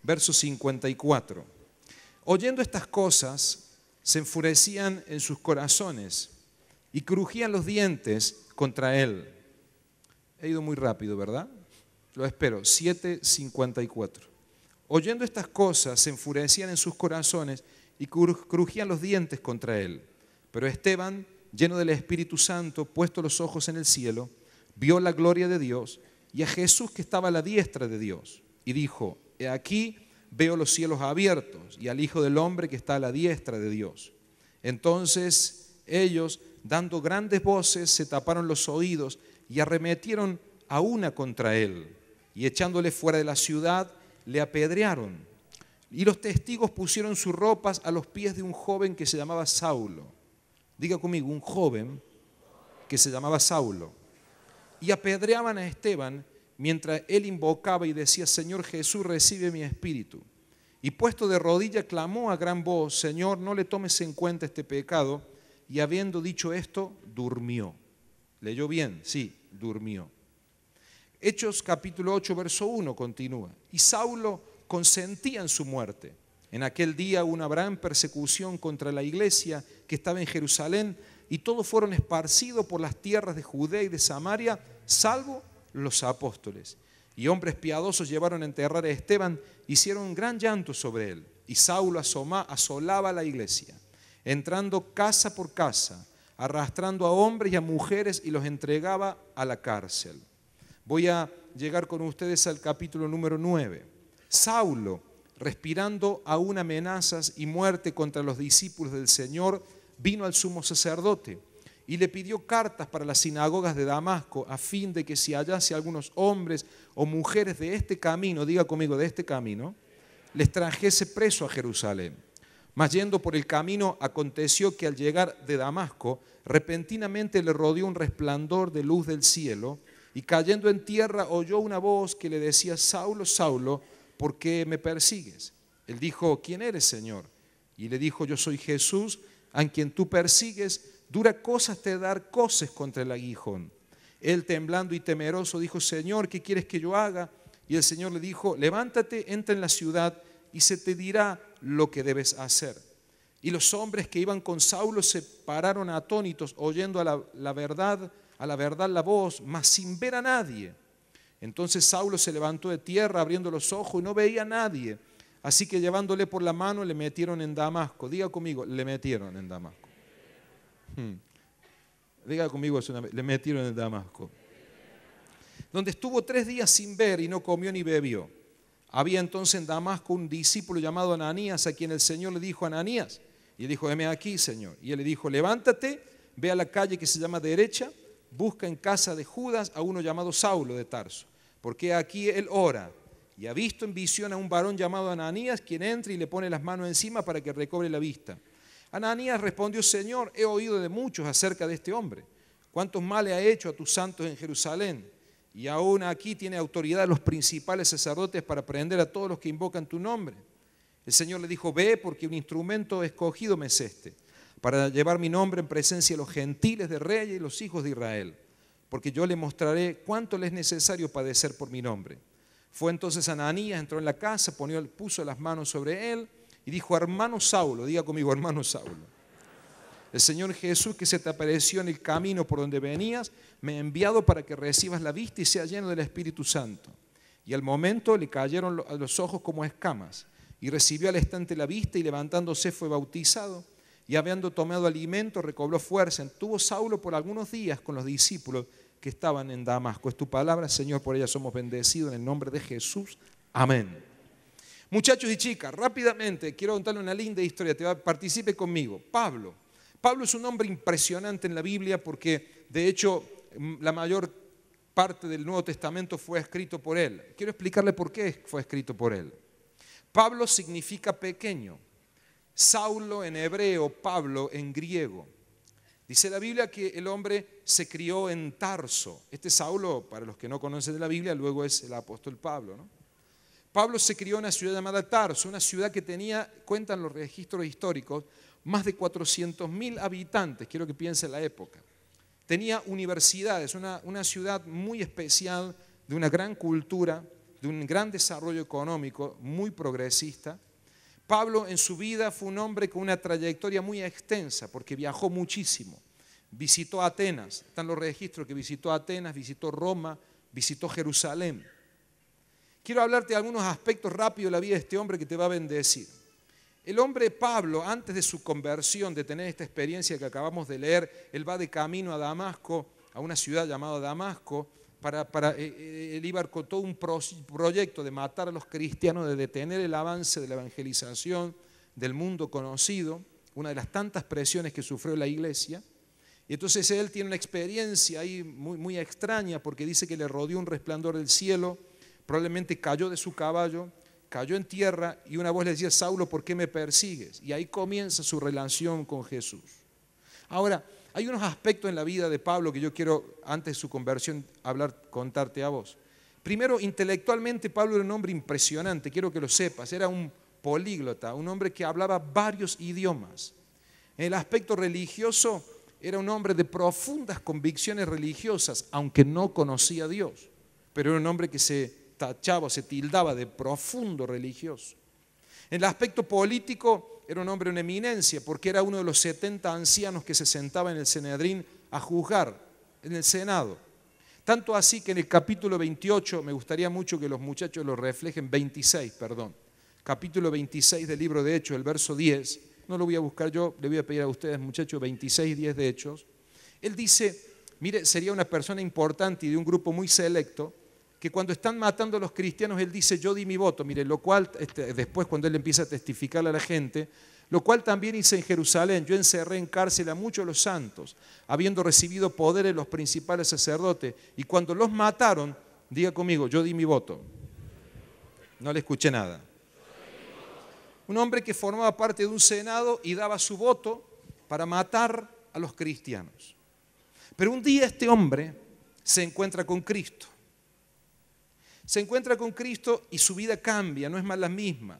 verso 54. Oyendo estas cosas, se enfurecían en sus corazones y crujían los dientes contra él. He ido muy rápido, ¿verdad? Lo espero, 7:54. Oyendo estas cosas, se enfurecían en sus corazones y crujían los dientes contra él. Pero Esteban, lleno del Espíritu Santo, puesto los ojos en el cielo, vio la gloria de Dios y a Jesús que estaba a la diestra de Dios. Y dijo, he aquí veo los cielos abiertos y al Hijo del Hombre que está a la diestra de Dios. Entonces ellos, dando grandes voces, se taparon los oídos y arremetieron a una contra él. Y echándole fuera de la ciudad, le apedrearon. Y los testigos pusieron sus ropas a los pies de un joven que se llamaba Saulo. Diga conmigo, un joven que se llamaba Saulo. Y apedreaban a Esteban mientras él invocaba y decía, Señor Jesús, recibe mi espíritu. Y puesto de rodilla clamó a gran voz, Señor, no le tomes en cuenta este pecado. Y habiendo dicho esto, durmió. ¿Leyó bien? Sí, durmió. Hechos capítulo 8, verso 1 continúa. Y Saulo consentía en su muerte. En aquel día hubo una gran persecución contra la iglesia que estaba en Jerusalén y todos fueron esparcidos por las tierras de Judea y de Samaria, salvo los apóstoles. Y hombres piadosos llevaron a enterrar a Esteban, hicieron un gran llanto sobre él. Y Saulo asolaba a la iglesia, entrando casa por casa, arrastrando a hombres y a mujeres y los entregaba a la cárcel. Voy a llegar con ustedes al capítulo número 9. Saulo, respirando aún amenazas y muerte contra los discípulos del Señor, vino al sumo sacerdote y le pidió cartas para las sinagogas de Damasco a fin de que si hallase algunos hombres o mujeres de este camino, diga conmigo, de este camino, les trajese preso a Jerusalén. Mas yendo por el camino, aconteció que al llegar de Damasco, repentinamente le rodeó un resplandor de luz del cielo, y cayendo en tierra oyó una voz que le decía, Saulo, Saulo, ¿por qué me persigues? Él dijo, ¿quién eres, Señor? Y le dijo, yo soy Jesús, a quien tú persigues, dura cosas te dar coces contra el aguijón. Él, temblando y temeroso, dijo, Señor, ¿qué quieres que yo haga? Y el Señor le dijo, levántate, entra en la ciudad y se te dirá lo que debes hacer. Y los hombres que iban con Saulo se pararon atónitos, oyendo a la verdad la voz, mas sin ver a nadie. Entonces Saulo se levantó de tierra, abriendo los ojos, y no veía a nadie. Así que llevándole por la mano, le metieron en Damasco. Diga conmigo, le metieron en Damasco. Diga conmigo, le metieron en Damasco. Donde estuvo 3 días sin ver y no comió ni bebió. Había entonces en Damasco un discípulo llamado Ananías, a quien el Señor le dijo, Ananías. Y él dijo, heme aquí, Señor. Y él le dijo, levántate, ve a la calle que se llama Derecha, busca en casa de Judas a uno llamado Saulo de Tarso, porque aquí él ora y ha visto en visión a un varón llamado Ananías, quien entra y le pone las manos encima para que recobre la vista. Ananías respondió, Señor, he oído de muchos acerca de este hombre, cuántos males ha hecho a tus santos en Jerusalén, y aún aquí tiene autoridad los principales sacerdotes para prender a todos los que invocan tu nombre. El Señor le dijo, ve, porque un instrumento escogido me es este, para llevar mi nombre en presencia de los gentiles, de reyes y los hijos de Israel, porque yo le mostraré cuánto le es necesario padecer por mi nombre. Fue entonces Ananías, entró en la casa, puso las manos sobre él y dijo, hermano Saulo, diga conmigo, hermano Saulo, el Señor Jesús que se te apareció en el camino por donde venías, me ha enviado para que recibas la vista y seas lleno del Espíritu Santo. Y al momento le cayeron a los ojos como escamas, y recibió al instante la vista y levantándose fue bautizado. Y habiendo tomado alimento, recobró fuerza. Estuvo Saulo por algunos días con los discípulos que estaban en Damasco. Es tu palabra, Señor, por ella somos bendecidos en el nombre de Jesús. Amén. Muchachos y chicas, rápidamente quiero contarle una linda historia. Participe conmigo. Pablo es un hombre impresionante en la Biblia porque, de hecho, la mayor parte del Nuevo Testamento fue escrito por él. Quiero explicarle por qué fue escrito por él. Pablo significa pequeño. Saulo en hebreo, Pablo en griego. Dice la Biblia que el hombre se crió en Tarso. Este Saulo, para los que no conocen de la Biblia, luego es el apóstol Pablo, ¿no? Pablo se crió en una ciudad llamada Tarso, una ciudad que tenía, cuentan los registros históricos, más de 400.000 habitantes, quiero que piensen en la época. Tenía universidades, una ciudad muy especial, de una gran cultura, de un gran desarrollo económico, muy progresista. Pablo en su vida fue un hombre con una trayectoria muy extensa porque viajó muchísimo. Visitó Atenas, están los registros que visitó Atenas, visitó Roma, visitó Jerusalén. Quiero hablarte de algunos aspectos rápidos de la vida de este hombre que te va a bendecir. El hombre Pablo, antes de su conversión, de tener esta experiencia que acabamos de leer, él va de camino a Damasco, a una ciudad llamada Damasco, él iba con todo un proyecto de matar a los cristianos, de detener el avance de la evangelización del mundo conocido, una de las tantas presiones que sufrió la iglesia. Y entonces él tiene una experiencia ahí muy extraña porque dice que le rodeó un resplandor del cielo, probablemente cayó de su caballo, cayó en tierra y una voz le decía: Saulo, ¿por qué me persigues? Y ahí comienza su relación con Jesús. Ahora, hay unos aspectos en la vida de Pablo que yo quiero, antes de su conversión, contarte a vos. Primero, intelectualmente Pablo era un hombre impresionante, quiero que lo sepas, era un políglota, un hombre que hablaba varios idiomas. En el aspecto religioso, era un hombre de profundas convicciones religiosas, aunque no conocía a Dios, pero era un hombre que se tachaba, se tildaba de profundo religioso. En el aspecto político era un hombre en eminencia porque era uno de los 70 ancianos que se sentaba en el Sanedrín a juzgar en el Senado. Tanto así que en el capítulo 28, me gustaría mucho que los muchachos lo reflejen, capítulo 26 del libro de Hechos, el verso 10, no lo voy a buscar yo, le voy a pedir a ustedes muchachos, 26:10 de Hechos. Él dice, mire, sería una persona importante y de un grupo muy selecto, que cuando están matando a los cristianos, él dice: yo di mi voto, mire, lo cual, después cuando él empieza a testificar a la gente, lo cual también hice en Jerusalén, yo encerré en cárcel a muchos de los santos, habiendo recibido poder de los principales sacerdotes, y cuando los mataron, diga conmigo, yo di mi voto. No le escuché nada. Un hombre que formaba parte de un senado y daba su voto para matar a los cristianos. Pero un día este hombre se encuentra con Cristo. Se encuentra con Cristo y su vida cambia, no es más la misma.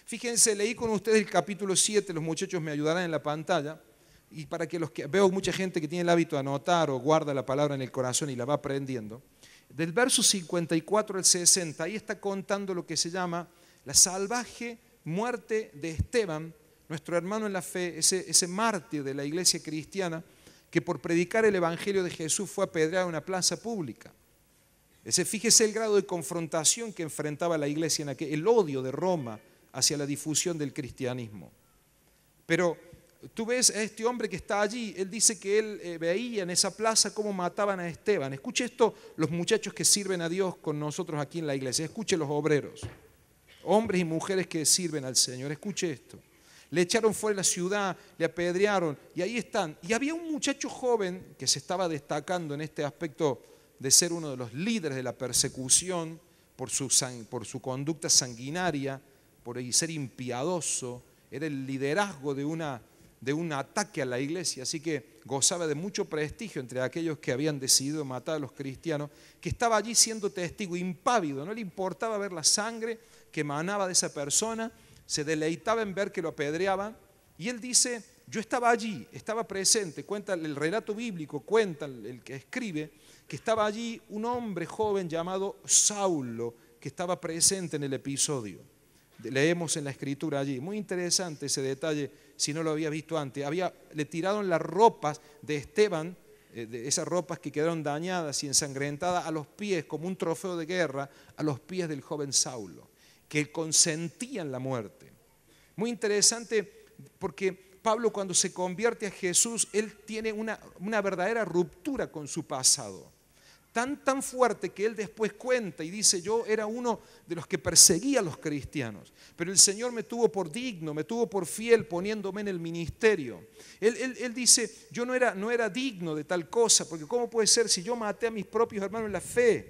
Fíjense, leí con ustedes el capítulo 7, los muchachos me ayudarán en la pantalla, y para que veo mucha gente que tiene el hábito de anotar o guarda la palabra en el corazón y la va aprendiendo. Del verso 54 al 60, ahí está contando lo que se llama la salvaje muerte de Esteban, nuestro hermano en la fe, ese mártir de la iglesia cristiana, que por predicar el evangelio de Jesús fue apedreado en una plaza pública. Fíjese el grado de confrontación que enfrentaba la iglesia en el odio de Roma hacia la difusión del cristianismo. Pero tú ves a este hombre que está allí, él dice que él veía en esa plaza cómo mataban a Esteban. Escuche esto, los muchachos que sirven a Dios con nosotros aquí en la iglesia, escuche los obreros, hombres y mujeres que sirven al Señor, escuche esto. Le echaron fuera de la ciudad, le apedrearon y ahí están. Y había un muchacho joven que se estaba destacando en este aspecto de ser uno de los líderes de la persecución por su conducta sanguinaria, por ser impiadoso, era el liderazgo de un ataque a la iglesia, así que gozaba de mucho prestigio entre aquellos que habían decidido matar a los cristianos, que estaba allí siendo testigo, impávido, no le importaba ver la sangre que emanaba de esa persona, se deleitaba en ver que lo apedreaban, y él dice: yo estaba allí, estaba presente, cuenta el relato bíblico, cuenta el que escribe, que estaba allí un hombre joven llamado Saulo, que estaba presente en el episodio. Leemos en la escritura allí, muy interesante ese detalle, si no lo había visto antes. Le tiraron las ropas de Esteban, de esas ropas que quedaron dañadas y ensangrentadas, a los pies, como un trofeo de guerra, a los pies del joven Saulo, que consentía en la muerte. Muy interesante porque Pablo, cuando se convierte a Jesús, él tiene una verdadera ruptura con su pasado. Tan fuerte que él después cuenta y dice: yo era uno de los que perseguía a los cristianos, pero el Señor me tuvo por digno, me tuvo por fiel poniéndome en el ministerio. Él dice: yo no era digno de tal cosa, porque ¿cómo puede ser si yo maté a mis propios hermanos en la fe?